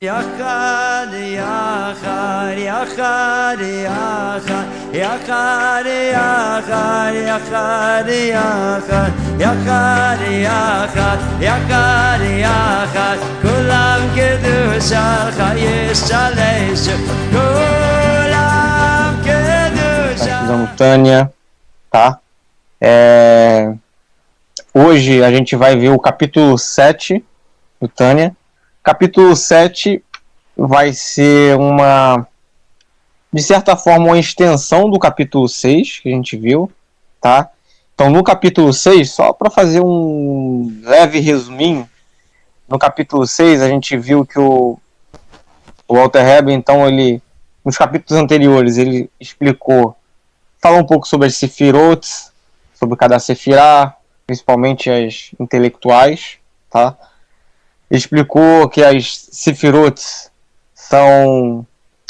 יחד יחד יחד יחד יחד יחד יחד יחד יחד יחד יחד יחד כולם קדושתך ישתלש כולם קדושתך. Tânia, tá? Hoje a gente vai ver o capítulo 7 do Tânia. Capítulo 7 vai ser de certa forma, uma extensão do capítulo 6 que a gente viu, tá? Então, no capítulo 6, só para fazer um leve resuminho, no capítulo 6 a gente viu que o Alter Rebbe, então, nos capítulos anteriores, ele falou um pouco sobre as sefirot, sobre cada sefirá, principalmente as intelectuais, tá? Explicou que as sefirot são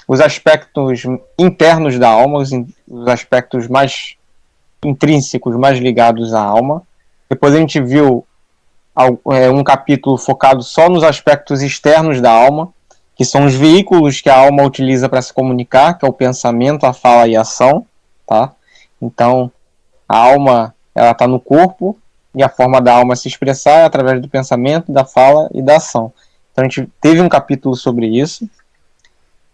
os aspectos internos da alma, os aspectos mais intrínsecos, mais ligados à alma. Depois a gente viu um capítulo focado só nos aspectos externos da alma, que são os veículos que a alma utiliza para se comunicar, que é o pensamento, a fala e a ação, tá? Então, a alma, ela está no corpo, e a forma da alma se expressar é através do pensamento, da fala e da ação. Então a gente teve um capítulo sobre isso.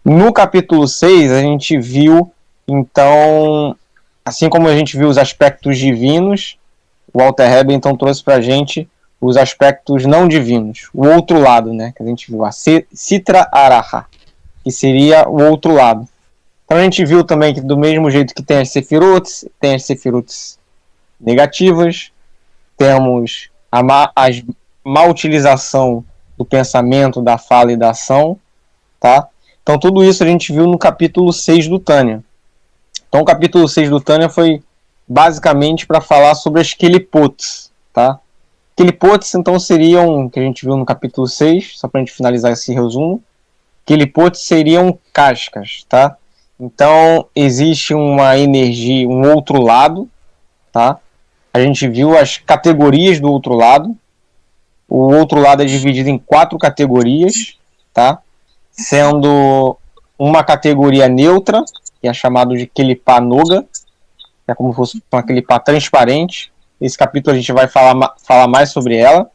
No capítulo 6 a gente viu, então, assim como a gente viu os aspectos divinos, o Alter Rebbe então trouxe para a gente os aspectos não divinos, o outro lado, né, que a gente viu, a Sitra Araha, que seria o outro lado. Então a gente viu também que do mesmo jeito que tem as sefirot negativas, temos a má utilização do pensamento, da fala e da ação, tá? Então tudo isso a gente viu no capítulo 6 do Tânia. Então o capítulo 6 do Tânia foi basicamente para falar sobre as Kelipotes, tá? Kelipotes então seriam, que a gente viu no capítulo 6, só para a gente finalizar esse resumo, Kelipotes seriam cascas, tá? Então existe uma energia, um outro lado, tá? A gente viu as categorias do outro lado. O outro lado é dividido em 4 categorias, tá? Sendo uma categoria neutra, que é chamado de Kelipá Noga, que é como se fosse uma Kelipá transparente. Esse capítulo a gente vai falar mais sobre ela.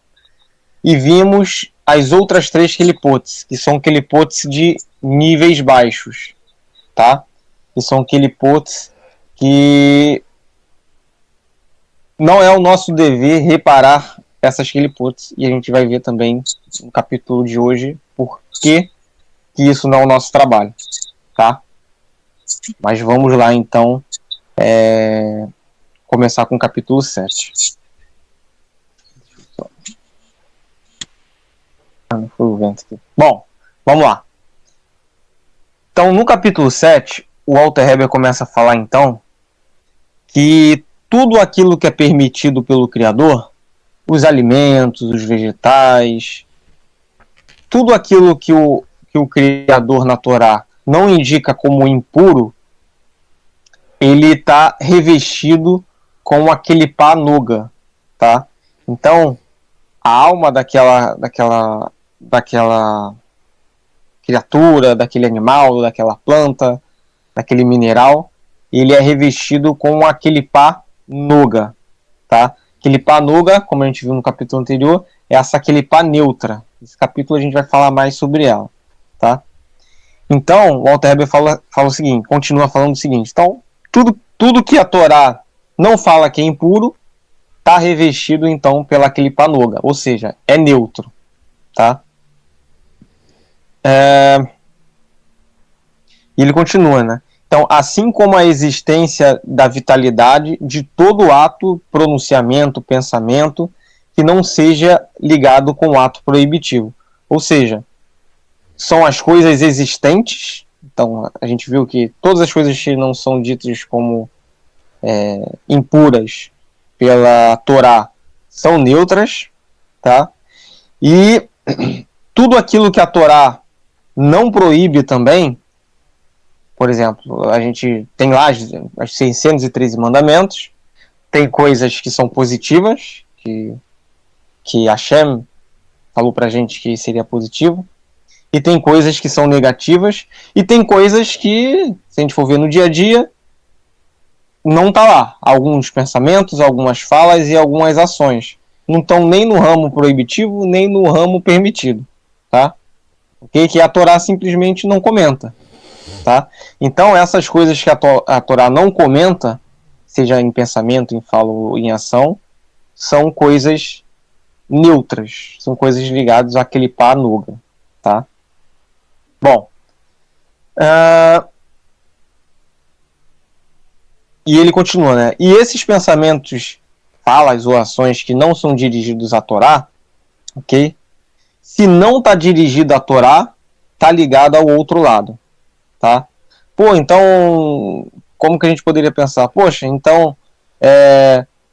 E vimos as outras 3 Kelipotes, que são Kelipotes de níveis baixos, tá? Que são Kelipotes que não é o nosso dever reparar essas Kelipotes, e a gente vai ver também no capítulo de hoje por que isso não é o nosso trabalho, tá? Mas vamos lá então começar com o capítulo 7. Não foi o vento aqui. Bom, vamos lá. Então no capítulo 7, o Alter Rebbe começa a falar então que tudo aquilo que é permitido pelo Criador, os alimentos, os vegetais, tudo aquilo que o Criador na Torá não indica como impuro, ele está revestido com aquele pá noga, tá? Então, a alma daquela criatura, daquele animal, daquela planta, daquele mineral, ele é revestido com aquele pá noga, tá? Aquele pá noga, como a gente viu no capítulo anterior, é essa aquele pá neutra. Esse capítulo a gente vai falar mais sobre ela, tá? Então, o Alter Rebbe fala o seguinte, continua falando o seguinte, então, tudo que a Torá não fala que é impuro, está revestido, então, pela aquele pá noga, ou seja, é neutro, tá? E ele continua, né? Então, assim como a existência da vitalidade de todo ato, pronunciamento, pensamento, que não seja ligado com o ato proibitivo. Ou seja, são as coisas existentes. Então, a gente viu que todas as coisas que não são ditas como impuras pela Torá são neutras, tá? E tudo aquilo que a Torá não proíbe também, por exemplo, a gente tem lá as 613 mandamentos, tem coisas que são positivas, que Hashem falou pra gente que seria positivo, e tem coisas que são negativas, e tem coisas que, se a gente for ver no dia a dia, não tá lá. Alguns pensamentos, algumas falas e algumas ações. Não estão nem no ramo proibitivo, nem no ramo permitido. Tá? Okay? Que a Torá simplesmente não comenta. Tá? Então, essas coisas que a Torá não comenta, seja em pensamento, em fala ou em ação, são coisas neutras. São coisas ligadas àquele pá nuga. Tá? Bom. E ele continua, né? E esses pensamentos, falas ou ações que não são dirigidos à Torá, ok? Se não está dirigido à Torá, está ligado ao outro lado, tá? Pô, então, como que a gente poderia pensar? Poxa, então,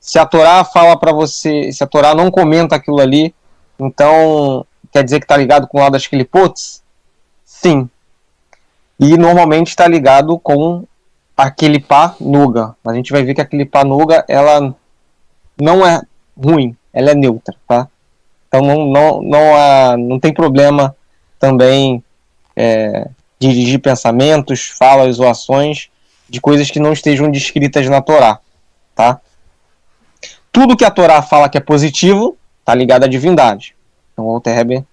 se a Torá fala para você, se a Torá não comenta aquilo ali, então quer dizer que está ligado com o lado das clipotes? Sim. E normalmente está ligado com aquele pá nuga. A gente vai ver que aquele pá nuga, ela não é ruim, ela é neutra, tá? Então não tem problema também dirigir pensamentos, falas ou ações de coisas que não estejam descritas na Torá, tá? Tudo que a Torá fala que é positivo tá ligado à divindade. Então o Alter Rebbe,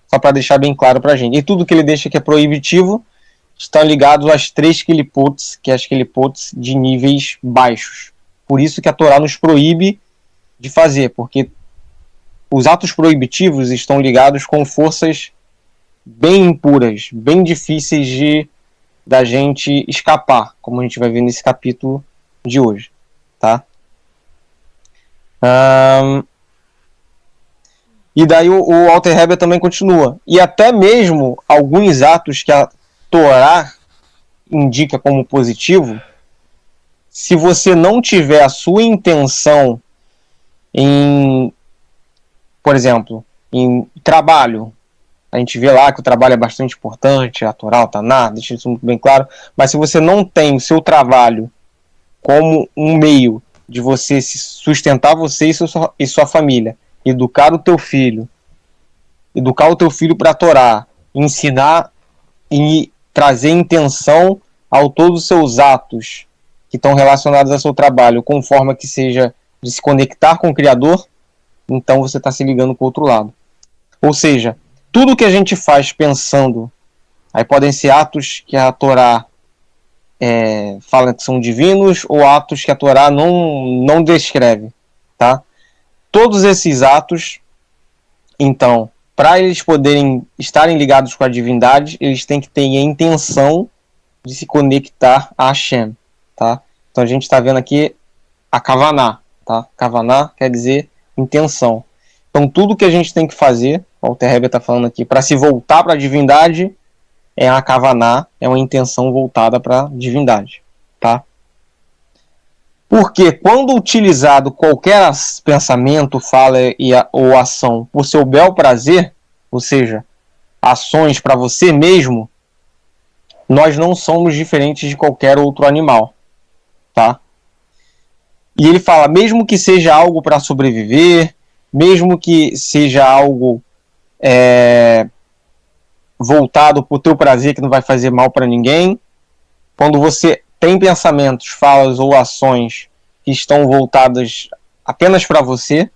só para deixar bem claro pra gente. E tudo que ele deixa que é proibitivo estão ligados às 3 clipotes, que é as clipotes de níveis baixos. Por isso que a Torá nos proíbe de fazer, porque os atos proibitivos estão ligados com forças bem impuras, bem difíceis da gente escapar, como a gente vai ver nesse capítulo de hoje. Tá? E daí o Alter Rebbe também continua. E até mesmo alguns atos que a Torá indica como positivo, se você não tiver a sua intenção em, por exemplo, em trabalho, a gente vê lá que o trabalho é bastante importante, a Torá, o Taná, deixa isso muito bem claro, mas se você não tem o seu trabalho como um meio de você se sustentar você e sua família, educar o teu filho para a Torá, ensinar e trazer intenção a todos os seus atos que estão relacionados ao seu trabalho, com forma que seja de se conectar com o Criador, então você está se ligando com o outro lado. Ou seja, tudo que a gente faz pensando, aí podem ser atos que a Torá fala que são divinos, ou atos que a Torá não descreve, tá? Todos esses atos, então, para eles poderem estarem ligados com a divindade, eles têm que ter a intenção de se conectar a Hashem, tá? Então a gente está vendo aqui a Kavaná, tá? Kavaná quer dizer intenção. Então tudo que a gente tem que fazer, o Alter Rebbe está falando aqui, para se voltar para a divindade, é a Kavaná, é uma intenção voltada para a divindade, tá? Porque quando utilizado qualquer pensamento, fala ou ação por seu bel prazer, ou seja, ações para você mesmo, nós não somos diferentes de qualquer outro animal, tá? E ele fala, mesmo que seja algo para sobreviver, mesmo que seja algo voltado para o teu prazer, que não vai fazer mal para ninguém, quando você tem pensamentos, falas ou ações que estão voltadas apenas para você,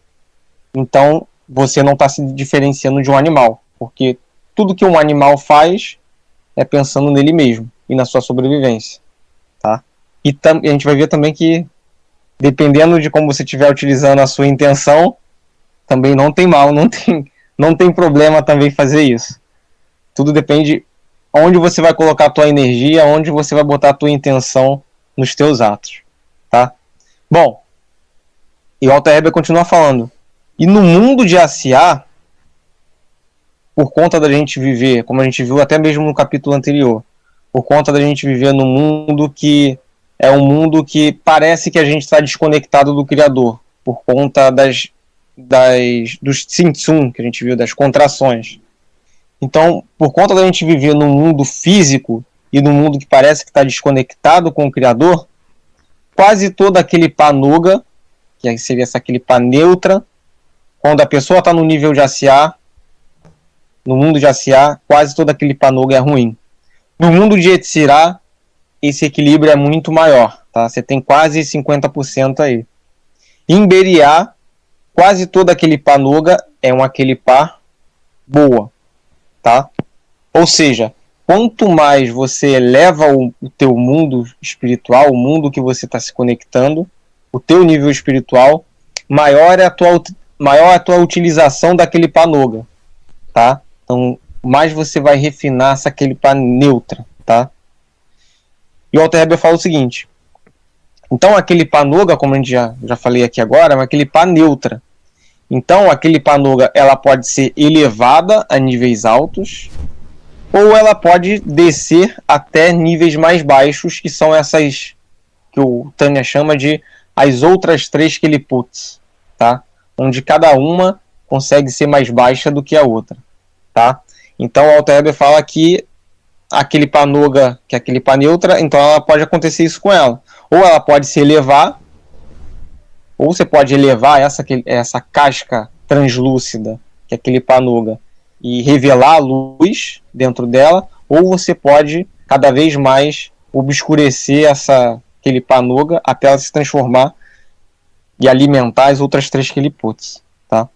então você não está se diferenciando de um animal, porque tudo que um animal faz é pensando nele mesmo e na sua sobrevivência, tá? E a gente vai ver também que, dependendo de como você estiver utilizando a sua intenção, também não tem mal, não tem problema também fazer isso. Tudo depende onde você vai colocar a tua energia, onde você vai botar a tua intenção nos teus atos, tá? Bom, e o Alter Rebbe continua falando. E no mundo de Asiá, por conta da gente viver, como a gente viu até mesmo no capítulo anterior, por conta da gente viver num mundo que é um mundo que parece que a gente está desconectado do Criador, por conta dos tzimtzum, que a gente viu, das contrações. Então, por conta da gente viver num mundo físico e num mundo que parece que está desconectado com o Criador, quase todo aquele pá nuga, que seria aquele pá neutra, quando a pessoa está no nível de Asiá, no mundo de Asiá, quase toda aquele Panoga é ruim. No mundo de Yetzirah, esse equilíbrio é muito maior, tá? Você tem quase 50% aí. Em Beriá, quase toda aquele Panoga é uma Kelipá boa, tá? Ou seja, quanto mais você eleva o teu mundo espiritual, o mundo que você está se conectando, o teu nível espiritual, maior é a tua utilização daquele Panoga, tá? Então, mais você vai refinar essa Kelipá neutra, tá? E o Alter Rebbe fala o seguinte: então aquele Panoga, como a gente já falei aqui agora, é uma Kelipá neutra. Então aquele Panoga, ela pode ser elevada a níveis altos, ou ela pode descer até níveis mais baixos, que são essas que o Tânia chama de as outras 3 Keliputs, tá? Onde cada uma consegue ser mais baixa do que a outra, tá? Então o Alter Rebbe fala que aquele Panoga, que é aquele Pá neutra, então ela pode acontecer isso com ela. Ou ela pode se elevar, ou você pode elevar essa casca translúcida, que é aquele Panoga, e revelar a luz dentro dela, ou você pode cada vez mais obscurecer aquele Panoga até ela se transformar e alimentar as outras 3 Keliputs, tá?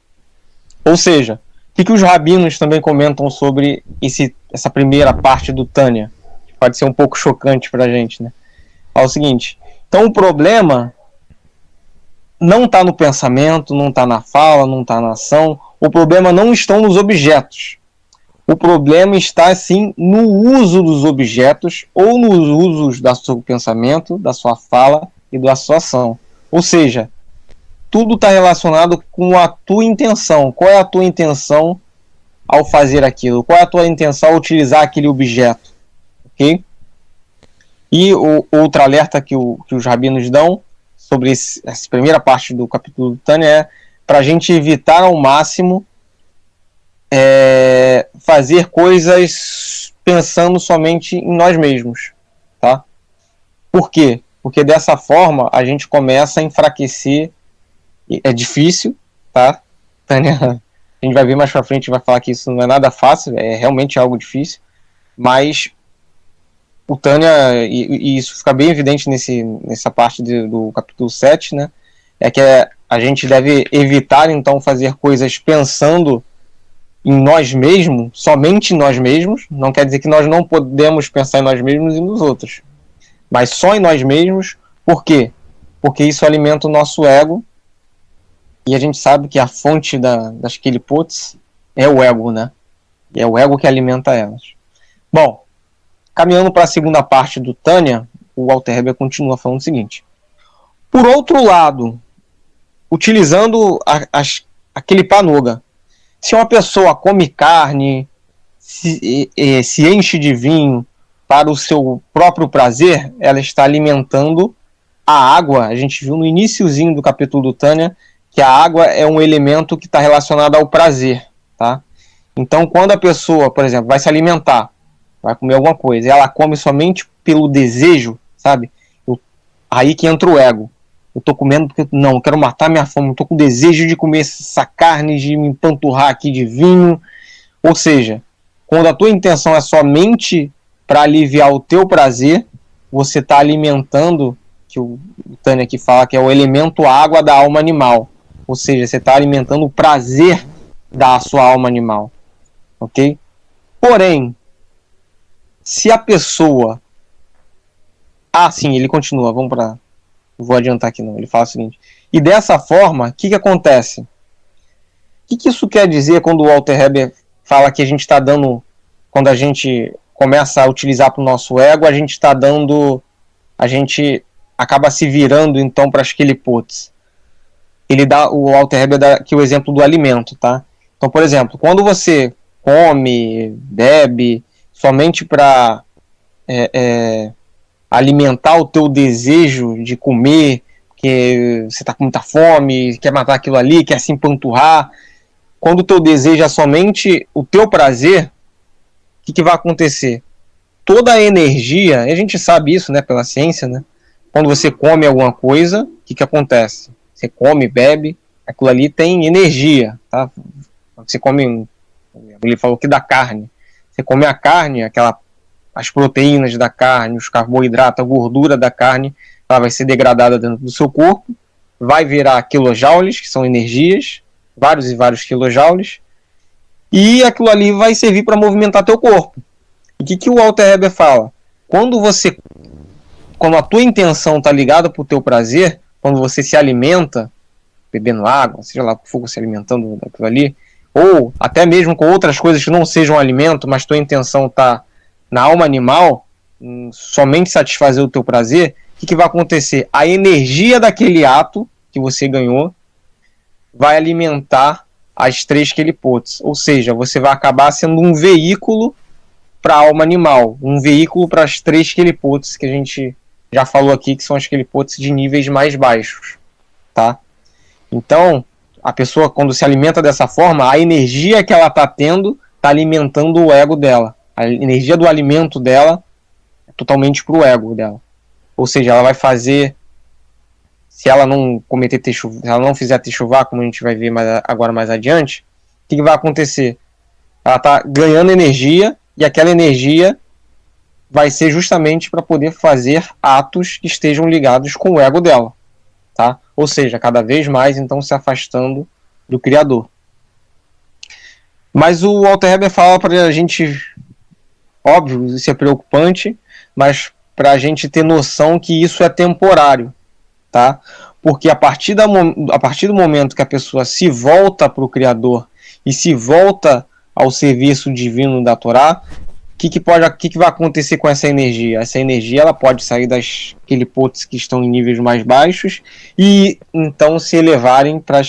Ou seja, o que os rabinos também comentam sobre essa primeira parte do Tânia, que pode ser um pouco chocante pra gente, né? É o seguinte: então o problema não está no pensamento, não está na fala, não está na ação. O problema não está nos objetos. O problema está, sim, no uso dos objetos ou nos usos do seu pensamento, da sua fala e da sua ação. Ou seja, tudo está relacionado com a tua intenção. Qual é a tua intenção ao fazer aquilo? Qual é a tua intenção ao utilizar aquele objeto? Ok? E o outro alerta que os rabinos dão sobre essa primeira parte do capítulo do Tânia é para a gente evitar ao máximo fazer coisas pensando somente em nós mesmos, tá? Por quê? Porque dessa forma a gente começa a enfraquecer. É difícil, tá? Tânia, a gente vai ver mais pra frente, vai falar que isso não é nada fácil, é realmente algo difícil, mas o Tânia, e isso fica bem evidente nessa parte do capítulo 7, né? É que a gente deve evitar, então, fazer coisas pensando em nós mesmos, somente em nós mesmos. Não quer dizer que nós não podemos pensar em nós mesmos e nos outros, mas só em nós mesmos. Por quê? Porque isso alimenta o nosso ego, e a gente sabe que a fonte das Keliputs é o ego, né? E é o ego que alimenta elas. Bom, caminhando para a segunda parte do Tânia, o Alter Rebbe continua falando o seguinte: por outro lado, utilizando aquele Panoga, se uma pessoa come carne, se enche de vinho para o seu próprio prazer, ela está alimentando a água. A gente viu no iniciozinho do capítulo do Tânia que a água é um elemento que está relacionado ao prazer, tá? Então, quando a pessoa, por exemplo, vai se alimentar, vai comer alguma coisa, e ela come somente pelo desejo, sabe? Aí que entra o ego. Eu tô comendo porque, não, eu quero matar minha fome, eu tô com desejo de comer essa carne, de me empanturrar aqui de vinho. Ou seja, quando a tua intenção é somente para aliviar o teu prazer, você está alimentando, que o Tânia aqui fala que é o elemento água da alma animal. Ou seja, você está alimentando o prazer da sua alma animal. Ok? Porém, se a pessoa... sim, ele continua, vou adiantar aqui não, ele fala o seguinte: e dessa forma, o que acontece? O que isso quer dizer quando o Alter Rebbe fala que a gente está dando, quando a gente começa a utilizar para o nosso ego, a gente acaba se virando então para as Keliputs? O Alter Rebbe dá aqui o exemplo do alimento, tá? Então, por exemplo, quando você come, bebe, somente para alimentar o teu desejo de comer, que você está com muita fome, quer matar aquilo ali, quer se empanturrar. Quando o teu desejo é somente o teu prazer, o que vai acontecer? Toda a energia, e a gente sabe isso, né, pela ciência, né? Quando você come alguma coisa, o que acontece? Você come, bebe, aquilo ali tem energia, tá? Você come Ele falou que da carne. Você come a carne, as proteínas da carne, os carboidratos, a gordura da carne, ela vai ser degradada dentro do seu corpo, vai virar quilojoules, que são energias, vários e vários quilojoules, e aquilo ali vai servir para movimentar teu corpo. E o que o Walter Heber fala? Quando a tua intenção está ligada para o teu prazer, quando você se alimenta, bebendo água, seja lá o que for, se alimentando daquilo ali, ou até mesmo com outras coisas que não sejam alimento, mas tua intenção está na alma animal, somente satisfazer o teu prazer, o que vai acontecer? A energia daquele ato que você ganhou vai alimentar as 3 quelipotes, ou seja, você vai acabar sendo um veículo para a alma animal, um veículo para as 3 quelipotes que a gente já falou aqui, que são as quelipotes de níveis mais baixos, tá? Então, a pessoa, quando se alimenta dessa forma, a energia que ela está tendo está alimentando o ego dela. A energia do alimento dela é totalmente para o ego dela. Ou seja, ela vai fazer, se ela não cometer techuvá, se ela não fizer techuvá, como a gente vai ver agora mais adiante, o que vai acontecer? Ela está ganhando energia e aquela energia vai ser justamente para poder fazer atos que estejam ligados com o ego dela, tá? Ou seja, cada vez mais então se afastando do Criador. Mas o Walter Heber fala para a gente, óbvio, isso é preocupante, mas para a gente ter noção que isso é temporário, tá? Porque a partir do momento que a pessoa se volta para o Criador e se volta ao serviço divino da Torá, o que vai acontecer com essa energia? Essa energia ela pode sair das quelipotes que estão em níveis mais baixos e então se elevarem para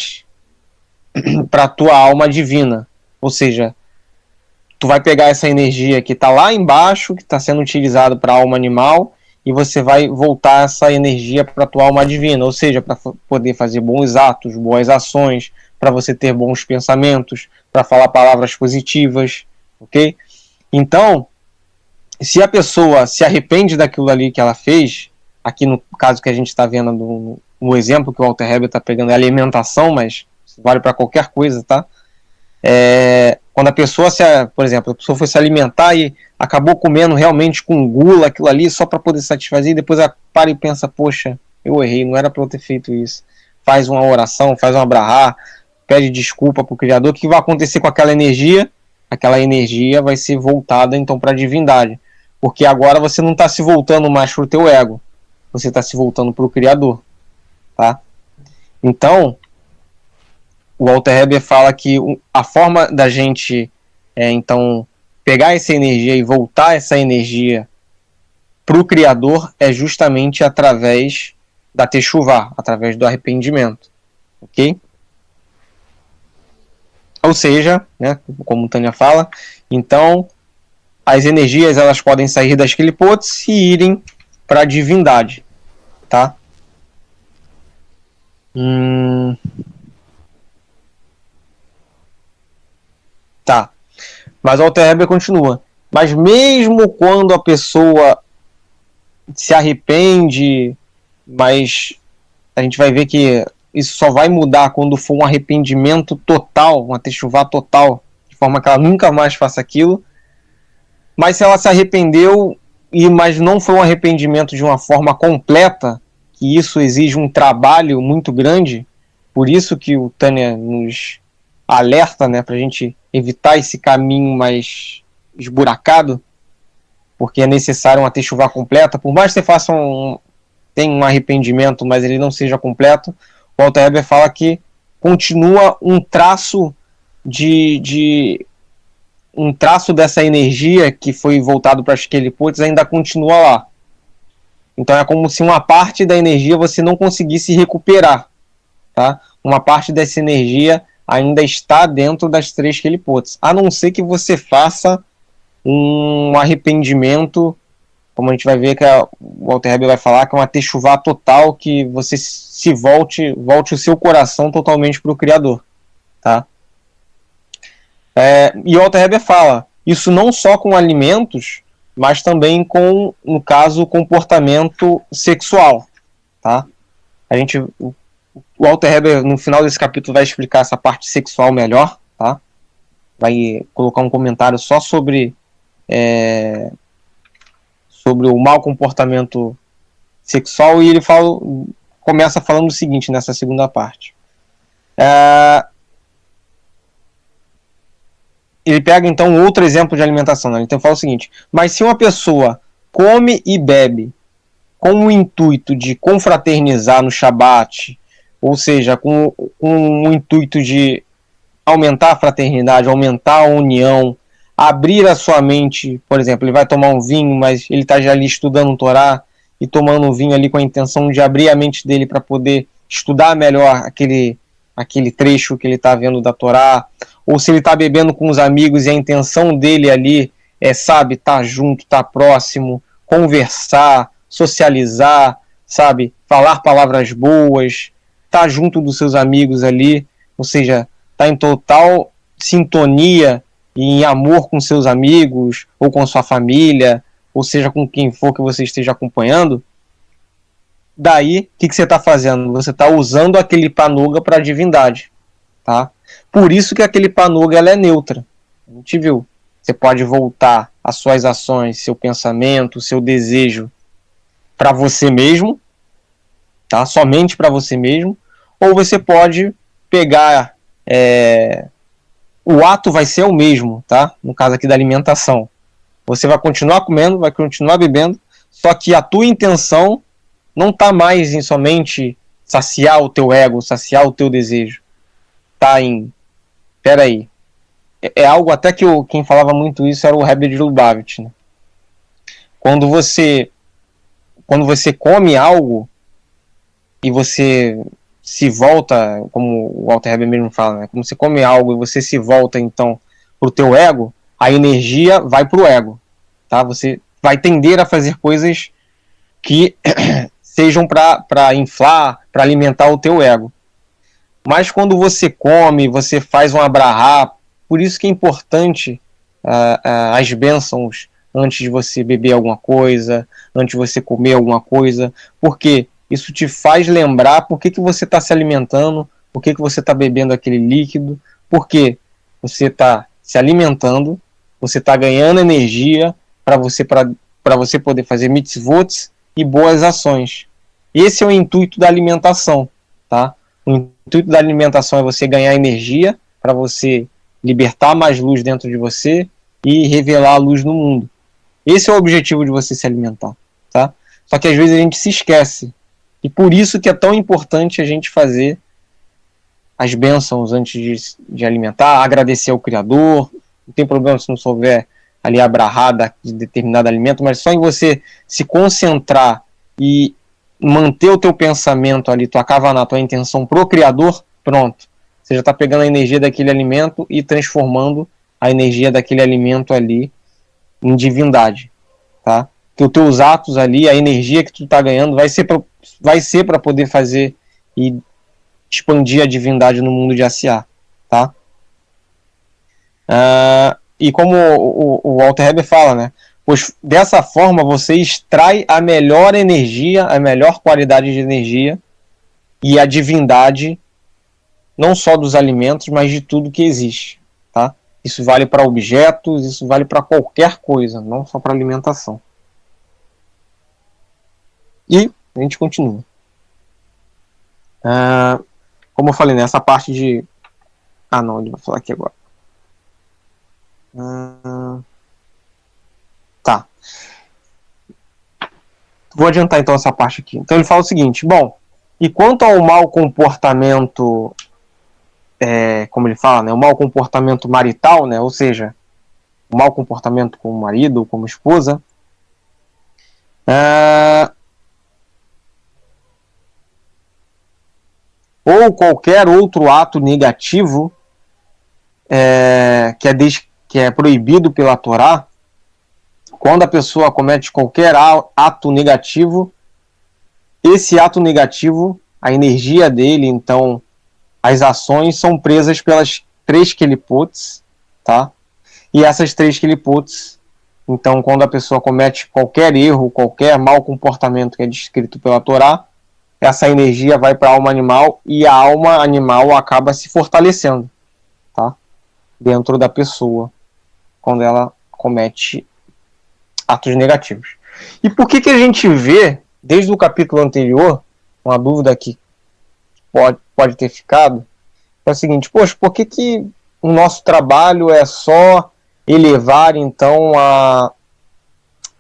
a tua alma divina. Ou seja, tu vai pegar essa energia que está lá embaixo, que está sendo utilizada para a alma animal, e você vai voltar essa energia para a tua alma divina. Ou seja, para poder fazer bons atos, boas ações, para você ter bons pensamentos, para falar palavras positivas, ok? Então, se a pessoa se arrepende daquilo ali que ela fez, aqui no caso que a gente está vendo no exemplo que o Walter Heber está pegando é alimentação, mas vale para qualquer coisa, tá? Quando a pessoa, por exemplo, a pessoa foi se alimentar e acabou comendo realmente com gula aquilo ali só para poder satisfazer, e depois ela para e pensa, poxa, eu errei, não era para eu ter feito isso. Faz uma oração, faz uma brahá, pede desculpa para o Criador. O que vai acontecer com aquela energia? Aquela energia vai ser voltada então para a divindade, porque agora você não está se voltando mais para o teu ego, você está se voltando para o Criador, tá? Então, o Walter Heber fala que a forma da gente então pegar essa energia e voltar essa energia para o Criador é justamente através da techuvá, através do arrependimento, ok? Ou seja, né, como o Tânia fala, então as energias elas podem sair das quelipotes e irem para a divindade, tá? Tá. Mas o Walter Heber continua. Mas mesmo quando a pessoa se arrepende, mas a gente vai ver que isso só vai mudar quando for um arrependimento total, uma techuvá total, de forma que ela nunca mais faça aquilo. Mas se ela se arrependeu, mas não foi um arrependimento de uma forma completa, que isso exige um trabalho muito grande, por isso que o Tânia nos alerta, né, para a gente evitar esse caminho mais esburacado, porque é necessário uma techuvá completa. Por mais que você faça tenha um arrependimento, mas ele não seja completo, o Walter Heber fala que continua um traço um traço dessa energia que foi voltado para as quelipotes ainda continua lá. Então é como se uma parte da energia você não conseguisse recuperar, tá? Uma parte dessa energia ainda está dentro das 3 quelipotes, a não ser que você faça um arrependimento, como a gente vai ver que o Walter Heber vai falar, que é uma techuvá total, que você se volte o seu coração totalmente para o Criador, tá? E o Walter Heber fala, isso não só com alimentos, mas também com, no caso, comportamento sexual, tá? O Walter Heber, no final desse capítulo, vai explicar essa parte sexual melhor, tá? vai colocar um comentário só sobre o mau comportamento sexual, e ele começa falando o seguinte nessa segunda parte. Ele pega então outro exemplo de alimentação, né? Então fala o seguinte: mas se uma pessoa come e bebe com o intuito de confraternizar no Shabat, ou seja, com o intuito de aumentar a fraternidade, aumentar a união, abrir a sua mente, por exemplo, ele vai tomar um vinho, mas ele está já ali estudando o Torá e tomando um vinho ali com a intenção de abrir a mente dele para poder estudar melhor aquele trecho que ele está vendo da Torá, ou se ele está bebendo com os amigos e a intenção dele ali sabe, estar junto, estar próximo, conversar, socializar, sabe, falar palavras boas, estar junto dos seus amigos ali, ou seja, estar em total sintonia e em amor com seus amigos, ou com sua família, ou seja, com quem for que você esteja acompanhando. Daí, o que você está fazendo? Você está usando aquele panuga para a divindade, tá? Por isso que aquele panuga ela é neutra. A gente viu. Você pode voltar as suas ações, seu pensamento, seu desejo para você mesmo, tá? Somente para você mesmo. Ou você pode pegar... o ato vai ser o mesmo, tá? No caso aqui da alimentação. Você vai continuar comendo, vai continuar bebendo, só que a tua intenção não está mais em somente saciar o teu ego, saciar o teu desejo. Tá em... Peraí. É algo até que quem falava muito isso era o Rebbe de Lubavitch, né? Quando você come algo e você se volta, como o Walter Rebbe mesmo fala, né? Quando você come algo e você se volta então pro teu ego, a energia vai pro ego, tá? Você vai tender a fazer coisas que sejam para inflar, para alimentar o teu ego. Mas quando você come, você faz um abrahá, por isso que é importante as bênçãos antes de você beber alguma coisa, antes de você comer alguma coisa, porque isso te faz lembrar por que você está se alimentando, por que você está bebendo aquele líquido, porque você está se alimentando, você está ganhando energia para você poder fazer mitzvot e boas ações. Esse é o intuito da alimentação, tá? O intuito da alimentação é você ganhar energia para você libertar mais luz dentro de você e revelar a luz no mundo. Esse é o objetivo de você se alimentar, tá? Só que às vezes a gente se esquece. E por isso que é tão importante a gente fazer as bênçãos antes de alimentar, agradecer ao Criador. Não tem problema se não souber ali a brahada de determinado alimento, mas só em você se concentrar e manter o teu pensamento ali, tua kavaná, tua intenção pro Criador, pronto. Você já está pegando a energia daquele alimento e transformando a energia daquele alimento ali em divindade, tá? Que os teus atos ali, a energia que tu está ganhando vai ser para poder fazer e expandir a divindade no mundo de Asiá, tá? E como o Walter Rebbe fala, né? Pois dessa forma você extrai a melhor energia, a melhor qualidade de energia e a divindade, não só dos alimentos, mas de tudo que existe, tá? Isso vale para objetos, isso vale para qualquer coisa, não só para alimentação. E a gente continua. Como eu falei, nessa parte de... não, ele vai falar aqui agora. Tá. Vou adiantar então essa parte aqui. Então ele fala o seguinte: bom, e quanto ao mau comportamento, como ele fala, né, o mau comportamento marital, né, ou seja, o mau comportamento com o marido ou como esposa, ou qualquer outro ato negativo que é proibido pela Torá, quando a pessoa comete qualquer ato negativo, esse ato negativo, a energia dele, então, as ações são presas pelas 3 Kelipotes, tá? E essas 3 Kelipotes, então, quando a pessoa comete qualquer erro, qualquer mau comportamento que é descrito pela Torá, essa energia vai para a alma animal e a alma animal acaba se fortalecendo, tá? dentro da pessoa quando ela comete atos negativos. E por que a gente vê, desde o capítulo anterior, uma dúvida que pode ter ficado, é o seguinte: poxa, por que o nosso trabalho é só elevar então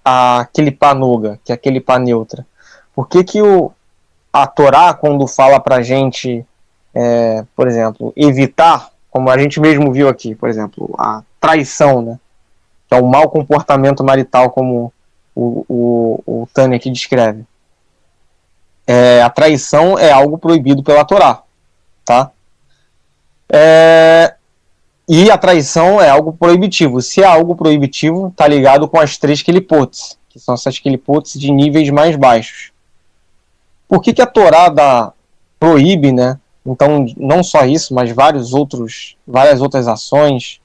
aquele panuga, que é aquele pá neutra? Por que a Torá, quando fala pra gente, por exemplo, evitar, como a gente mesmo viu aqui, por exemplo, a traição, né? Que é o mau comportamento marital, como o Tânia aqui descreve. A traição é algo proibido pela Torá, tá? E a traição é algo proibitivo. Se é algo proibitivo, está ligado com as 3 quilipotes, que são essas quilipotes de níveis mais baixos. Por que a Torá proíbe, né? Então, não só isso, mas várias outras ações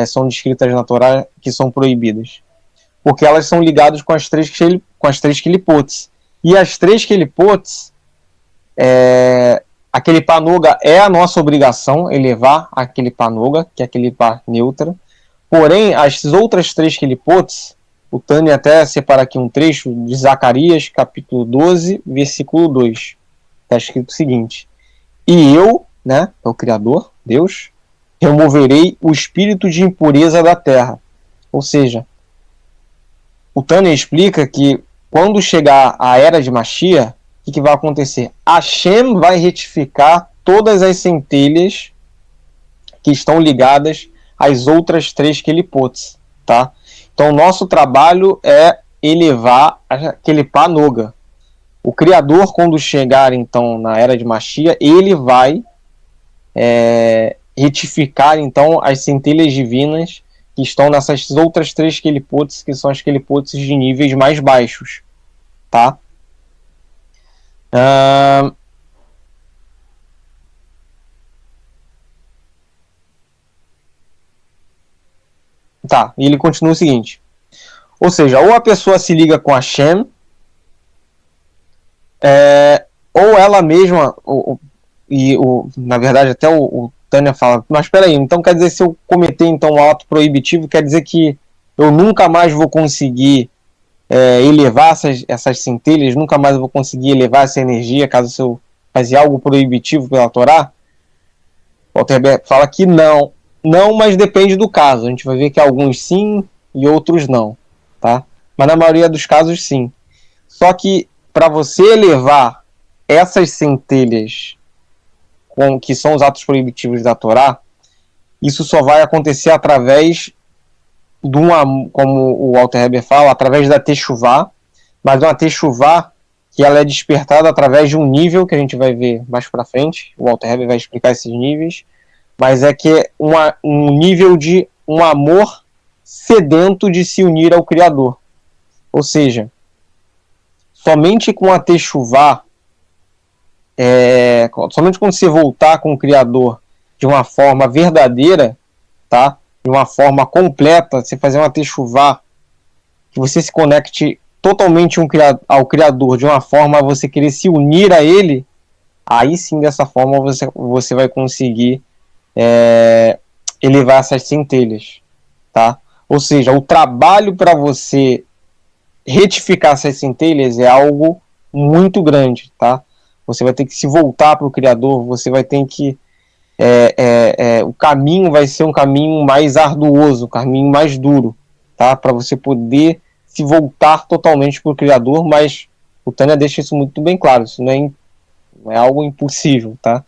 são descritas na Torá que são proibidas. Porque elas são ligadas com as 3 quilipotes. E as 3 quilipotes, aquele panuga é a nossa obrigação, elevar aquele panuga, que é aquele pá neutra. Porém, as outras 3 quilipotes, o Tânia até separa aqui um trecho de Zacarias, capítulo 12, versículo 2. Está escrito o seguinte: e eu, né, é o Criador, Deus, removerei o espírito de impureza da terra. Ou seja, o Tânia explica que quando chegar a era de Mashiach, o que vai acontecer? Hashem vai retificar todas as centelhas que estão ligadas às outras 3 quilipotes, tá? Então, o nosso trabalho é elevar aquele panuga. O Criador, quando chegar, então, na era de Mashiach, ele vai retificar, então, as centelhas divinas que estão nessas outras 3 quilipotes, que são as quilipotes de níveis mais baixos, tá? Tá, e ele continua o seguinte: ou seja, ou a pessoa se liga com Hashem, ou ela mesma, na verdade até o Tânia fala, mas espera aí, então quer dizer, se eu cometer então um ato proibitivo, quer dizer que eu nunca mais vou conseguir elevar essas centelhas, nunca mais vou conseguir elevar essa energia, caso eu fazer algo proibitivo pela Torá? Walter Beck fala que não, mas depende do caso. A gente vai ver que alguns sim e outros não, tá? Mas na maioria dos casos sim. Só que para você elevar essas centelhas que são os atos proibitivos da Torá, isso só vai acontecer através de como o Walter Heber fala, através da Teshuvá, mas uma Teshuvá que ela é despertada através de um nível que a gente vai ver mais para frente. O Walter Heber vai explicar esses níveis, mas é que é um nível de um amor sedento de se unir ao Criador. Ou seja, somente com a Teshuvá, somente quando você voltar com o Criador de uma forma verdadeira, tá? De uma forma completa, você fazer uma Teshuvá, que você se conecte totalmente ao Criador, de uma forma a você querer se unir a Ele, aí sim, dessa forma, você vai conseguir elevar essas centelhas, tá? Ou seja, o trabalho para você retificar essas centelhas é algo muito grande, tá? Você vai ter que se voltar para o Criador, você vai ter que o caminho vai ser um caminho mais arduoso, um caminho mais duro, tá? Para você poder se voltar totalmente para o Criador, mas o Tânia deixa isso muito bem claro, isso não é algo impossível, tá?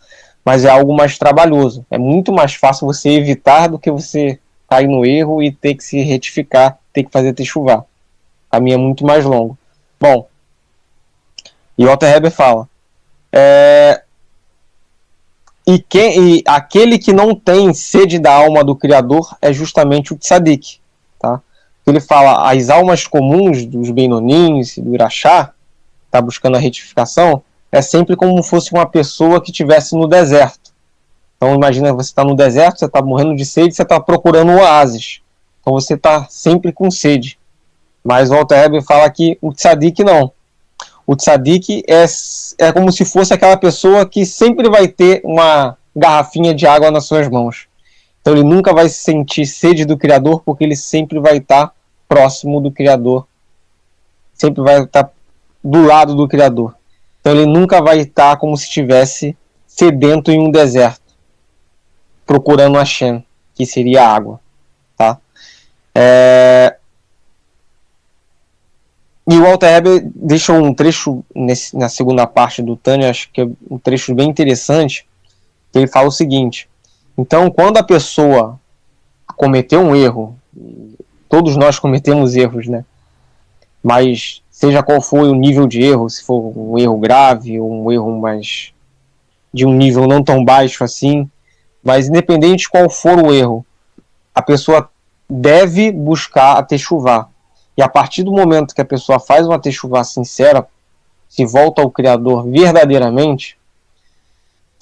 Mas é algo mais trabalhoso, é muito mais fácil você evitar do que você cair no erro e ter que se retificar, ter que fazer techuvá. O caminho é muito mais longo. Bom, e o Walter Heber fala, e aquele que não tem sede da alma do Criador é justamente o tzadik, tá? Ele fala, as almas comuns dos Benonins e do Irachá, tá buscando a retificação, é sempre como se fosse uma pessoa que estivesse no deserto. Então imagina, você está no deserto, você está morrendo de sede, você está procurando um oásis. Então você está sempre com sede. Mas o Walter Heber fala que o tzadik não. O tzadik é como se fosse aquela pessoa que sempre vai ter uma garrafinha de água nas suas mãos. Então ele nunca vai sentir sede do Criador, porque ele sempre vai estar próximo do Criador, sempre vai estar do lado do Criador. Então ele nunca vai estar como se estivesse sedento em um deserto, procurando Hashem, que seria água. Tá? E o Alter Rebbe deixa um trecho na segunda parte do Tânia, acho que é um trecho bem interessante, que ele fala o seguinte: então, quando a pessoa cometeu um erro, todos nós cometemos erros, né? Mas seja qual for o nível de erro, se for um erro grave, ou um erro mais de um nível não tão baixo assim, mas independente de qual for o erro, a pessoa deve buscar a techuvá. E a partir do momento que a pessoa faz uma techuvá sincera, se volta ao Criador verdadeiramente,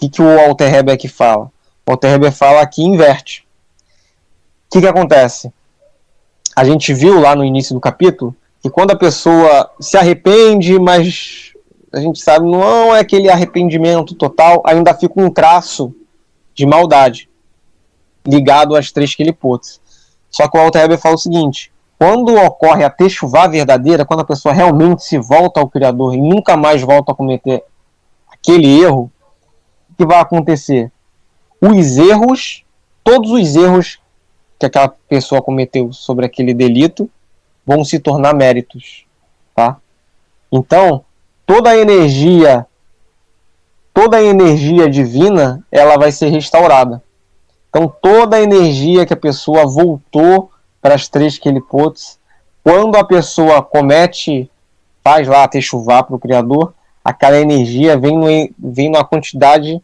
o que o Alter Rebbe aqui fala? O Alter Rebbe fala que inverte. O que acontece? A gente viu lá no início do capítulo que quando a pessoa se arrepende, mas a gente sabe não é aquele arrependimento total, ainda fica um traço de maldade ligado às 3 quilipotes. Só que o Alter Rebbe fala o seguinte: quando ocorre a techuvá verdadeira, quando a pessoa realmente se volta ao Criador e nunca mais volta a cometer aquele erro, o que vai acontecer? Os erros, todos os erros que aquela pessoa cometeu sobre aquele delito vão se tornar méritos, tá? Então, toda a energia divina, ela vai ser restaurada. Então, toda a energia que a pessoa voltou para as 3 quilipotes, quando a pessoa faz lá a techuvá para o Criador, aquela energia vem numa quantidade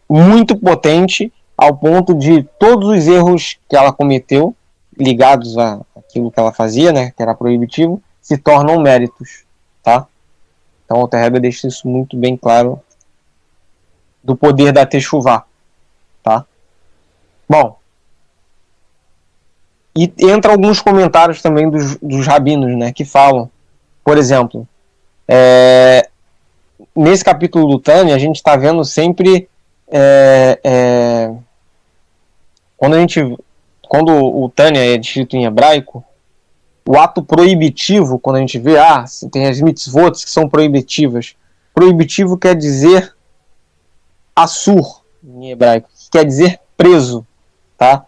muito potente, ao ponto de todos os erros que ela cometeu, ligados àquilo que ela fazia, né, que era proibitivo, se tornam méritos, tá? Então o Alter Rebbe deixa isso muito bem claro do poder da techuvá, tá? Bom, e entra alguns comentários também dos rabinos, né, que falam, por exemplo, nesse capítulo do Tânia, a gente está vendo sempre quando o Tânia é escrito em hebraico, o ato proibitivo, quando a gente vê, tem as mitzvot que são proibitivas. Proibitivo quer dizer assur, em hebraico, que quer dizer preso, tá?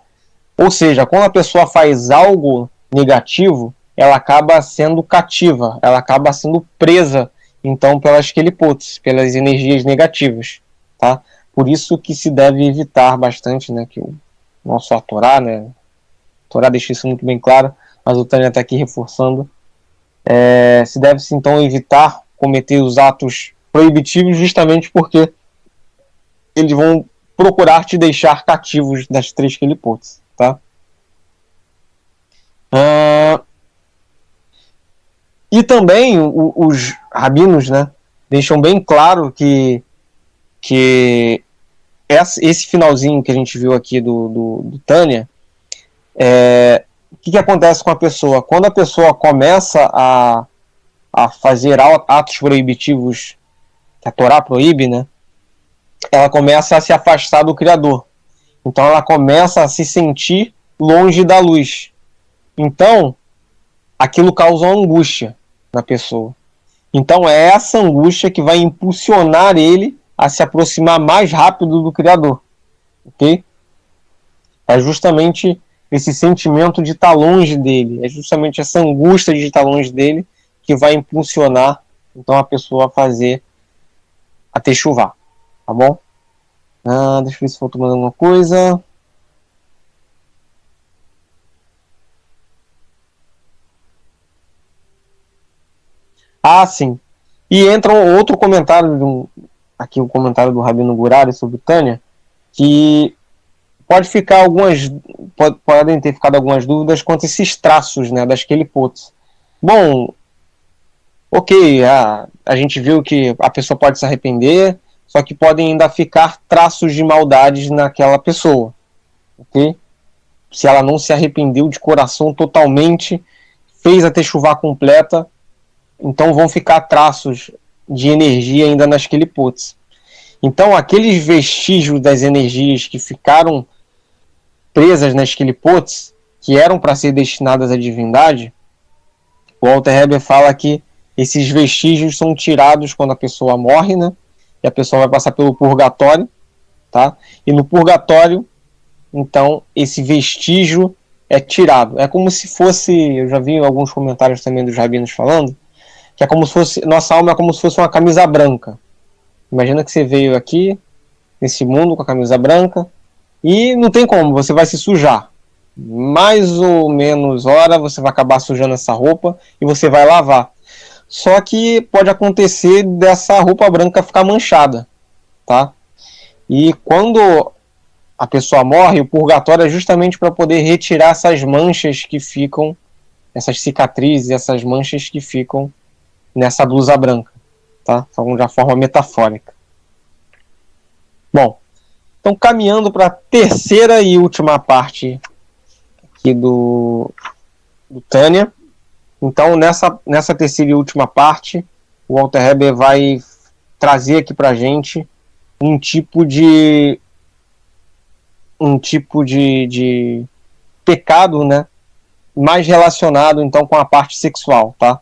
Ou seja, quando a pessoa faz algo negativo, ela acaba sendo cativa, ela acaba sendo presa, então, pelas quilipotes, pelas energias negativas, tá? Por isso que se deve evitar bastante, né, que o nosso Torá, né, a Torá deixa isso muito bem claro, mas o Tânia está aqui reforçando, se deve-se então evitar cometer os atos proibitivos, justamente porque eles vão procurar te deixar cativos das 3 quilipotes, tá? E também os rabinos, né, deixam bem claro que esse finalzinho que a gente viu aqui do Tânia, o que acontece com a pessoa? Quando a pessoa começa a fazer atos proibitivos que a Torá proíbe, né, ela começa a se afastar do Criador. Então ela começa a se sentir longe da luz. Então, aquilo causa uma angústia na pessoa. Então é essa angústia que vai impulsionar ele a se aproximar mais rápido do Criador. Ok? É justamente esse sentimento de estar longe dele, é justamente essa angústia de estar longe dele que vai impulsionar então a pessoa a fazer a techuvá, tá bom? Deixa eu ver se faltou mais alguma coisa. Sim. E entra outro comentário, aqui o comentário do Rabino Gurari sobre Tânia, que podem ter ficado algumas dúvidas quanto a esses traços, né, das quilipotes. Bom, ok, a gente viu que a pessoa pode se arrepender, só que podem ainda ficar traços de maldades naquela pessoa, ok? Se ela não se arrependeu de coração totalmente, fez a techuvá completa, então vão ficar traços de energia ainda nas quilipotes. Então aqueles vestígios das energias que ficaram presas nas Kilipotes, que eram para ser destinadas à divindade, o Alter Rebbe fala que esses vestígios são tirados quando a pessoa morre, né? E a pessoa vai passar pelo purgatório, tá? E no purgatório, então, esse vestígio é tirado. É como se fosse, eu já vi alguns comentários também dos rabinos falando, que é como se fosse, nossa alma é como se fosse uma camisa branca. Imagina que você veio aqui, nesse mundo, com a camisa branca, e não tem como, você vai se sujar. Mais ou menos hora você vai acabar sujando essa roupa e você vai lavar. Só que pode acontecer dessa roupa branca ficar manchada, tá? E quando a pessoa morre, o purgatório é justamente para poder retirar essas manchas que ficam, essas cicatrizes, essas manchas que ficam nessa blusa branca, tá? Falando de forma metafórica. Bom, então caminhando para a terceira e última parte aqui do Tânia. Então nessa terceira e última parte, o Alter Rebbe vai trazer aqui para a gente um tipo de pecado, né, mais relacionado então com a parte sexual, tá?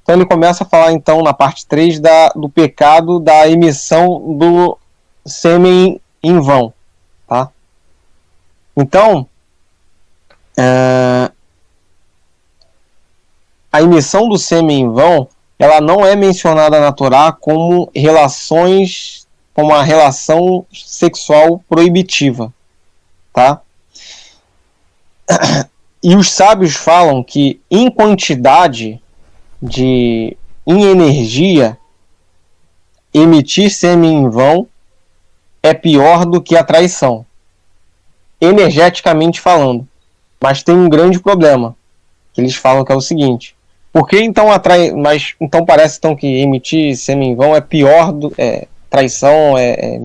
Então ele começa a falar então na parte 3 do pecado da emissão do sêmen em vão, tá? Então a emissão do sêmen em vão, ela não é mencionada na Torá como uma relação sexual proibitiva, tá? E os sábios falam que em quantidade em energia, emitir sêmen em vão é pior do que a traição, energeticamente falando. Mas tem um grande problema, que eles falam que é o seguinte: por que então mas então parece então que emitir sêmen em vão é pior traição é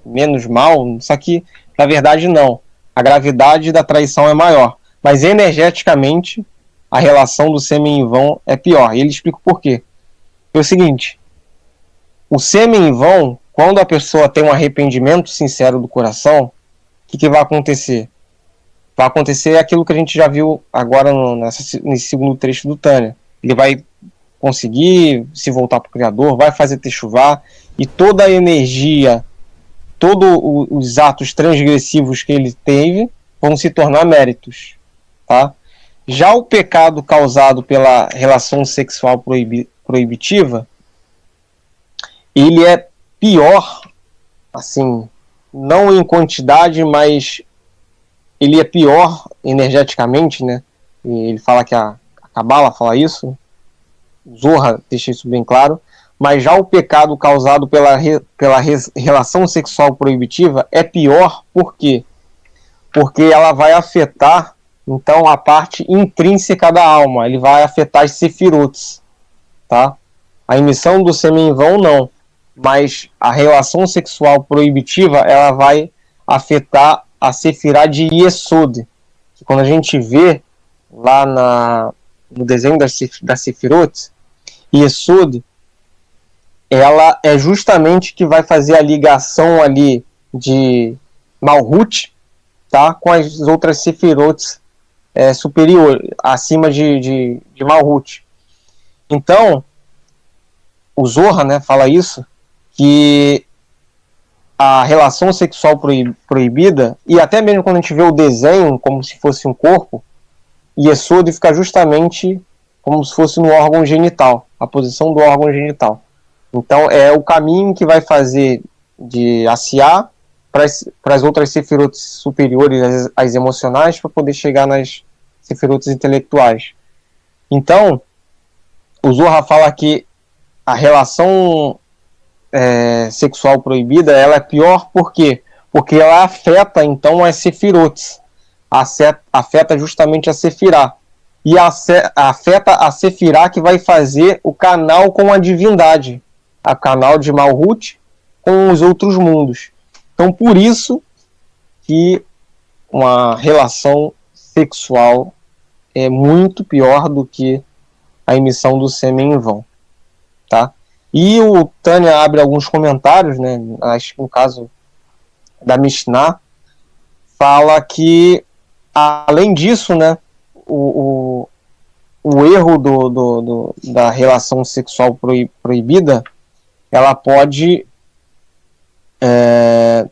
menos mal? Só que na verdade não. A gravidade da traição é maior, mas energeticamente a relação do sêmen em vão é pior. E ele explica o porquê. É o seguinte: o sêmen em vão, quando a pessoa tem um arrependimento sincero do coração, o que vai acontecer? Vai acontecer aquilo que a gente já viu agora nesse segundo trecho do Tânia. Ele vai conseguir se voltar para o Criador, vai fazer techuvá, e toda a energia, todos os atos transgressivos que ele teve vão se tornar méritos, tá? Já o pecado causado pela relação sexual proibitiva, ele é pior, assim, não em quantidade, mas ele é pior energeticamente, né? E ele fala que a Kabbalah fala isso, Zohar deixa isso bem claro, mas já o pecado causado pela relação sexual proibitiva é pior, por quê? Porque ela vai afetar, então, a parte intrínseca da alma, ele vai afetar as sefirotes, tá? A emissão do sêmen em vão não, mas a relação sexual proibitiva, ela vai afetar a sefirá de Yesod, que quando a gente vê lá no desenho das sefirotes, Yesod, ela é justamente que vai fazer a ligação ali de Malhut, tá, com as outras sefirotes superiores, acima de Malhut. Então, o Zohar, né, fala isso, que a relação sexual proibida, e até mesmo quando a gente vê o desenho como se fosse um corpo, Yesod fica justamente como se fosse no órgão genital, a posição do órgão genital. Então é o caminho que vai fazer de Asiá para as outras sefirotes superiores, as emocionais, para poder chegar nas sefirotes intelectuais. Então, o Zohar fala que a relação sexual proibida, ela é pior, por quê? Porque ela afeta então as sefirotes, afeta justamente a sefirá, e afeta a sefirá que vai fazer o canal com a divindade, a canal de Malhut com os outros mundos. Então por isso que uma relação sexual é muito pior do que a emissão do sêmen em vão, tá? E o Tânia abre alguns comentários, né? Acho que no caso da Mishnah, fala que além disso, né, o erro da relação sexual proibida, ela pode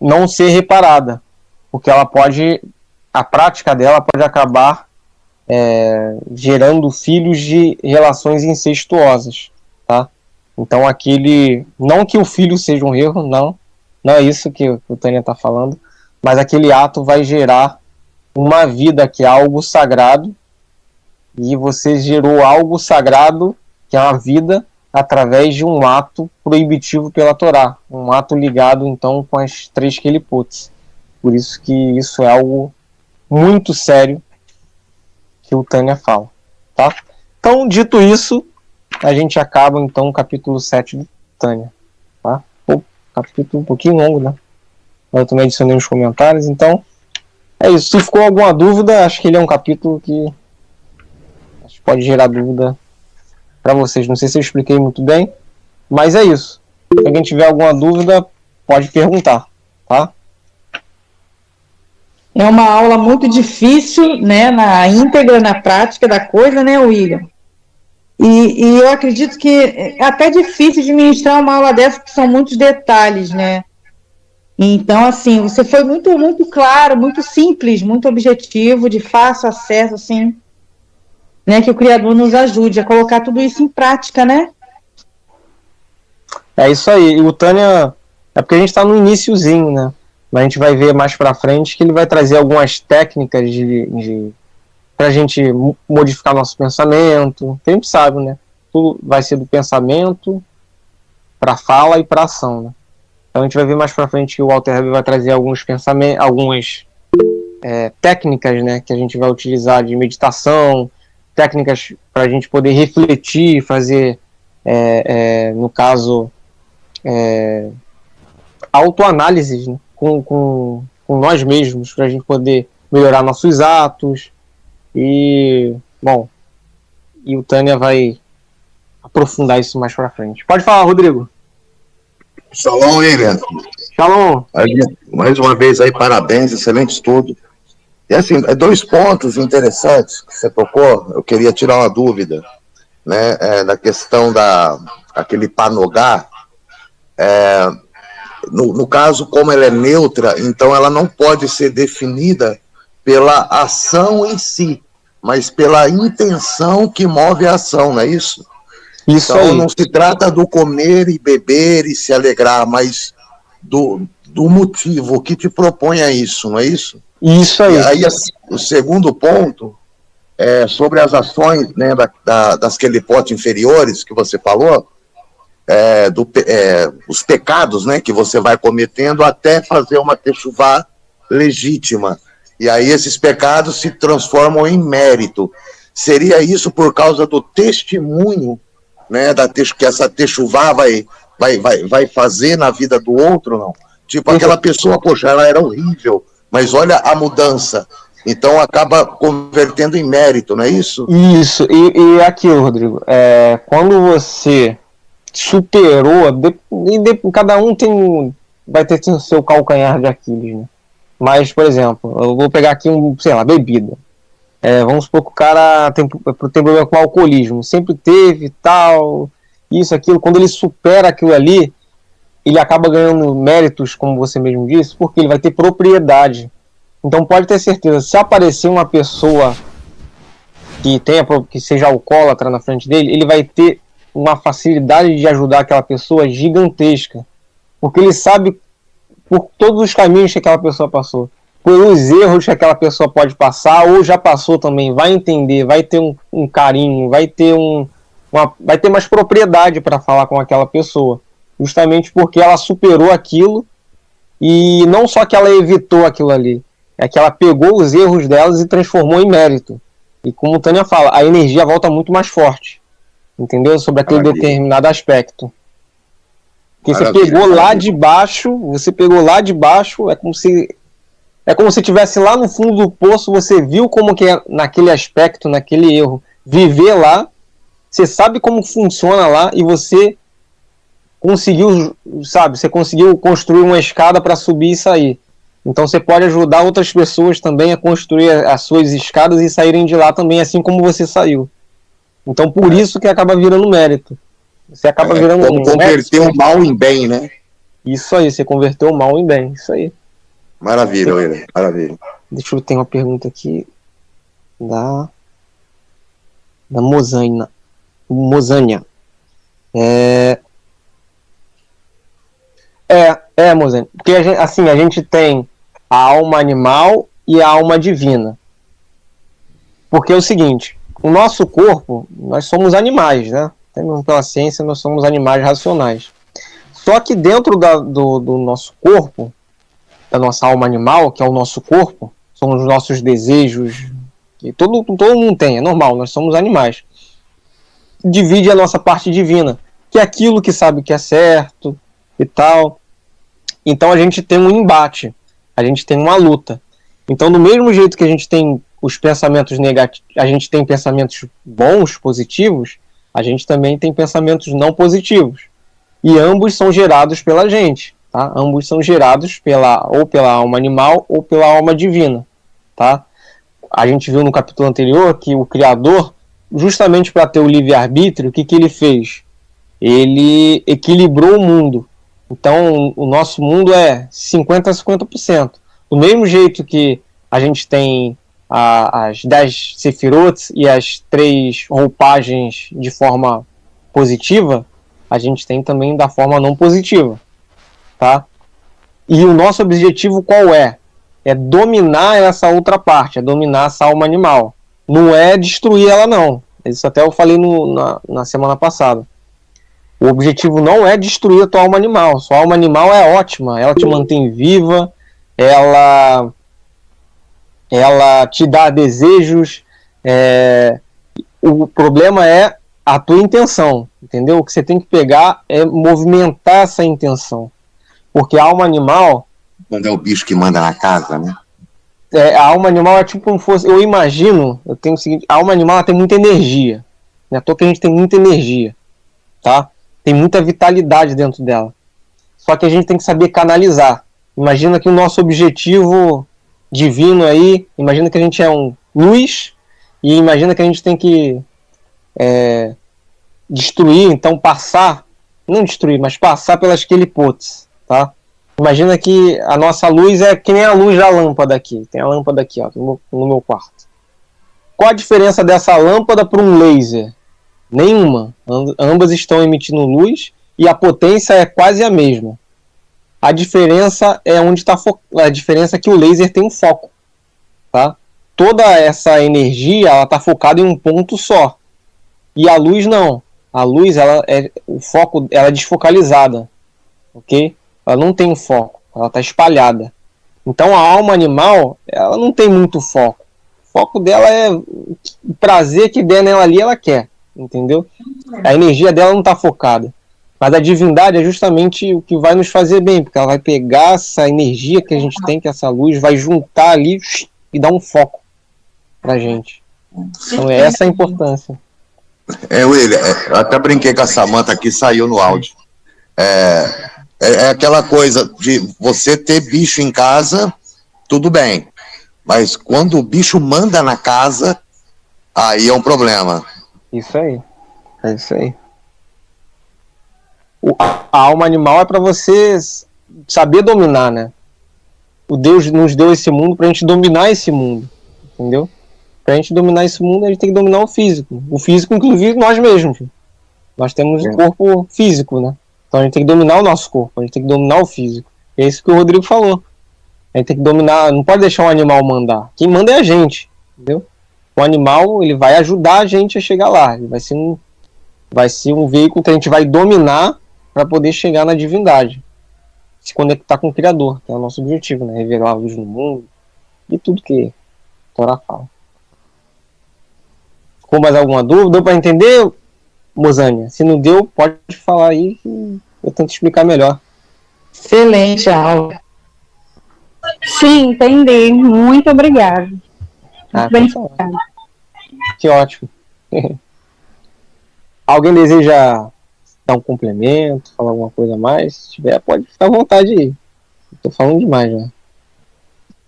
não ser reparada, porque a prática dela pode acabar gerando filhos de relações incestuosas, tá? Então não que o filho seja um erro, não é isso que o Tânia está falando, mas aquele ato vai gerar uma vida que é algo sagrado, e você gerou algo sagrado, que é uma vida, através de um ato proibitivo pela Torá, um ato ligado então com as 3 Kelipotes. Por isso que isso é algo muito sério que o Tânia fala, tá? Então, dito isso, a gente acaba então o capítulo 7 do Tânia, tá? Capítulo um pouquinho longo, né? Eu também adicionei uns comentários, então é isso. Se ficou alguma dúvida, acho que ele é um capítulo que pode gerar dúvida para vocês. Não sei se eu expliquei muito bem, mas é isso. Se alguém tiver alguma dúvida, pode perguntar, tá? É uma aula muito difícil, né, na íntegra, na prática da coisa, né, William? E eu acredito que é até difícil de ministrar uma aula dessa, porque são muitos detalhes, né? Então, assim, você foi muito, muito claro, muito simples, muito objetivo, de fácil acesso, assim, né, que o Criador nos ajude a colocar tudo isso em prática, né? É isso aí. E o Tânia, é porque a gente está no iniciozinho, né? Mas a gente vai ver mais para frente que ele vai trazer algumas técnicas para a gente modificar nosso pensamento. A gente sabe, né? Tudo vai ser do pensamento para fala e para ação, né? Então a gente vai ver mais para frente que o Walter Rebbe vai trazer alguns pensamentos, algumas técnicas, né, que a gente vai utilizar de meditação, técnicas para a gente poder refletir, fazer, no caso, autoanálises, né, com nós mesmos, para a gente poder melhorar nossos atos. E, bom, e o Tânia vai aprofundar isso mais para frente. Pode falar, Rodrigo. Shalom, William. Shalom. Mais uma vez aí, parabéns, excelente estudo. E assim, 2 pontos interessantes que você tocou, eu queria tirar uma dúvida, né, da questão aquele panogá, no caso, como ela é neutra, então ela não pode ser definida pela ação em si, mas pela intenção que move a ação, não é isso? Isso então aí. Não se trata do comer e beber e se alegrar, mas do motivo que te propõe a isso, não é isso? Isso aí. E aí o segundo ponto é sobre as ações, né, das Kelipotes inferiores que você falou, os pecados, né, que você vai cometendo até fazer uma techuvá legítima. E aí esses pecados se transformam em mérito. Seria isso por causa do testemunho, né, que essa techuvá vai fazer na vida do outro, não? Tipo, aquela pessoa, poxa, ela era horrível, mas olha a mudança. Então acaba convertendo em mérito, não é isso? Isso, e aquilo, Rodrigo, quando você superou, cada um vai ter o seu calcanhar de Aquiles, né? Mas, por exemplo, eu vou pegar aqui bebida. Vamos supor que o cara tem problema com alcoolismo, sempre teve tal, isso, aquilo. Quando ele supera aquilo ali, ele acaba ganhando méritos, como você mesmo disse, porque ele vai ter propriedade. Então pode ter certeza, se aparecer uma pessoa que seja alcoólatra na frente dele, ele vai ter uma facilidade de ajudar aquela pessoa gigantesca, porque ele sabe por todos os caminhos que aquela pessoa passou, pelos erros que aquela pessoa pode passar, ou já passou também, vai entender, vai ter um carinho, vai ter mais propriedade para falar com aquela pessoa, justamente porque ela superou aquilo, e não só que ela evitou aquilo ali, é que ela pegou os erros delas e transformou em mérito. E como o Tânia fala, a energia volta muito mais forte, entendeu? Sobre aquele determinado aspecto. Porque você pegou lá de baixo, é como se estivesse lá no fundo do poço, você viu como que é naquele aspecto, naquele erro, viver lá, você sabe como funciona lá, e você conseguiu construir uma escada para subir e sair. Então você pode ajudar outras pessoas também a construir as suas escadas e saírem de lá também, assim como você saiu. Então por isso que acaba virando mérito. Você acaba virando como converter o mal em bem, né? Isso aí, você converteu o mal em bem, isso aí. Maravilha, William, maravilha. Deixa eu ter uma pergunta aqui da Mozânia. Mozânia. Porque a gente tem a alma animal e a alma divina. Porque é o seguinte, o nosso corpo, nós somos animais, né? Pela ciência, nós somos animais racionais. Só que dentro do nosso corpo, da nossa alma animal, que é o nosso corpo, são os nossos desejos, que todo mundo tem, é normal, nós somos animais. Divide a nossa parte divina, que é aquilo que sabe que é certo e tal. Então a gente tem um embate, a gente tem uma luta. Então, do mesmo jeito que a gente tem os pensamentos negativos, a gente tem pensamentos bons, positivos, a gente também tem pensamentos não positivos. E ambos são gerados pela gente, tá? Ambos são gerados ou pela alma animal ou pela alma divina, tá? A gente viu no capítulo anterior que o Criador, justamente para ter o livre-arbítrio, o que ele fez? Ele equilibrou o mundo. Então, o nosso mundo é 50% a 50%. Do mesmo jeito que a gente tem as 10 sefirotes e as 3 roupagens de forma positiva, a gente tem também da forma não positiva, tá? E o nosso objetivo qual é? É dominar essa outra parte, é dominar essa alma animal. Não é destruir ela, não. Isso até eu falei na semana passada. O objetivo não é destruir a tua alma animal. Sua alma animal é ótima, ela te mantém viva, ela te dá desejos. O problema é a tua intenção, entendeu? O que você tem que pegar é movimentar essa intenção. Porque a alma animal... Quando é o bicho que manda na casa, né? A alma animal é tipo como fosse... Eu imagino, eu tenho o seguinte... A alma animal ela tem muita energia. Não é à toa que a gente tem muita energia, tá? Tem muita vitalidade dentro dela. Só que a gente tem que saber canalizar. Imagina que o nosso objetivo divino aí... Imagina que a gente é um luz... E imagina que a gente tem que destruir, então passar... Não destruir, mas passar pelas quelipotes, tá? Imagina que a nossa luz é que nem a luz da lâmpada aqui. Tem a lâmpada aqui, ó, no meu quarto. Qual a diferença dessa lâmpada para um laser? Nenhuma. Ambas estão emitindo luz e a potência é quase a mesma. A diferença é onde está a diferença é que o laser tem um foco, tá? Toda essa energia ela está focada em um ponto só. E a luz não. A luz o foco ela é desfocalizada, ok? Ela não tem foco, ela está espalhada. Então a alma animal, ela não tem muito foco. O foco dela é o prazer que der nela ali, ela quer, entendeu? A energia dela não está focada. Mas a divindade é justamente o que vai nos fazer bem, porque ela vai pegar essa energia que a gente tem, que essa luz, vai juntar ali e dar um foco pra gente. Então essa é a importância. William, eu até brinquei com a Samantha aqui, saiu no áudio. É aquela coisa de você ter bicho em casa, tudo bem. Mas quando o bicho manda na casa, aí é um problema. Isso aí. É isso aí. A alma animal é para você saber dominar, né? O Deus nos deu esse mundo pra gente dominar esse mundo. Entendeu? Pra gente dominar esse mundo, a gente tem que dominar o físico. O físico, inclusive, nós mesmos. Nós temos um corpo físico, né? Então a gente tem que dominar o nosso corpo, a gente tem que dominar o físico. É isso que o Rodrigo falou. A gente tem que dominar, não pode deixar o animal mandar. Quem manda é a gente, entendeu? O animal, ele vai ajudar a gente a chegar lá. Ele vai ser um veículo que a gente vai dominar para poder chegar na divindade. Se conectar com o Criador, que é o nosso objetivo, né? Revelar a luz no mundo e tudo que a Torá fala. Ficou mais alguma dúvida? Deu para entender, Mozânia? Se não deu, pode falar aí que eu tento explicar melhor. Excelente aula. Sim, entendi. Muito obrigada. Muito bem explicado. Que ótimo. Alguém deseja dar um complemento, falar alguma coisa a mais? Se tiver, pode ficar à vontade aí. Estou falando demais já.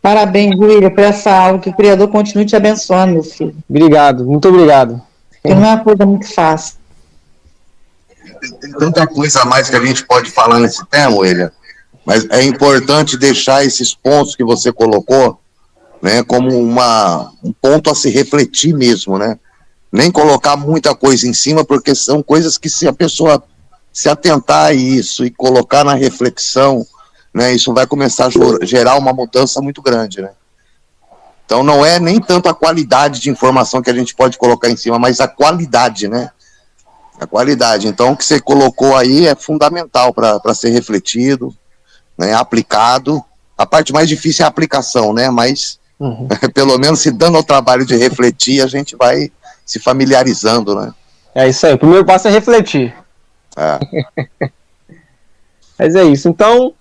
Parabéns, William, por essa aula. Que o Criador continue te abençoando, meu filho. Obrigado, muito obrigado. Porque não é uma coisa muito fácil. Tem tanta coisa a mais que a gente pode falar nesse tema, William, mas é importante deixar esses pontos que você colocou, né, como um ponto a se refletir mesmo, né? Nem colocar muita coisa em cima, porque são coisas que, se a pessoa se atentar a isso e colocar na reflexão, né, isso vai começar a gerar uma mudança muito grande, né? Então não é nem tanto a qualidade de informação que a gente pode colocar em cima, mas a qualidade, né? A qualidade. Então o que você colocou aí é fundamental para ser refletido, né, aplicado. A parte mais difícil é a aplicação, né? Mas pelo menos se dando ao trabalho de refletir, a gente vai se familiarizando, né? É isso aí, o primeiro passo é refletir. É. Mas é isso, então,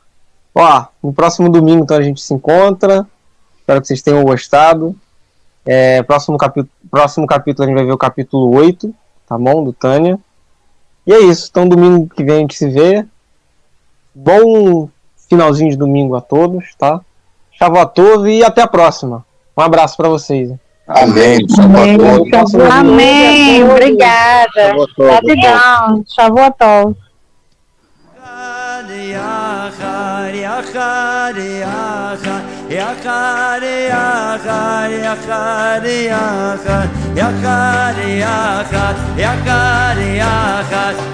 ó, no próximo domingo então a gente se encontra, espero que vocês tenham gostado. Próximo capítulo a gente vai ver o capítulo 8, tá bom, do Tânia. E é isso, então domingo que vem a gente se vê. Bom finalzinho de domingo a todos, tá? Shavuot e até a próxima. Um abraço para vocês. Amém. Amém. Obrigada. Gratidão. Shavuot.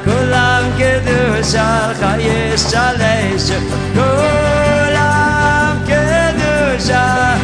כולם קדושך ישתלשו, כולם קדושך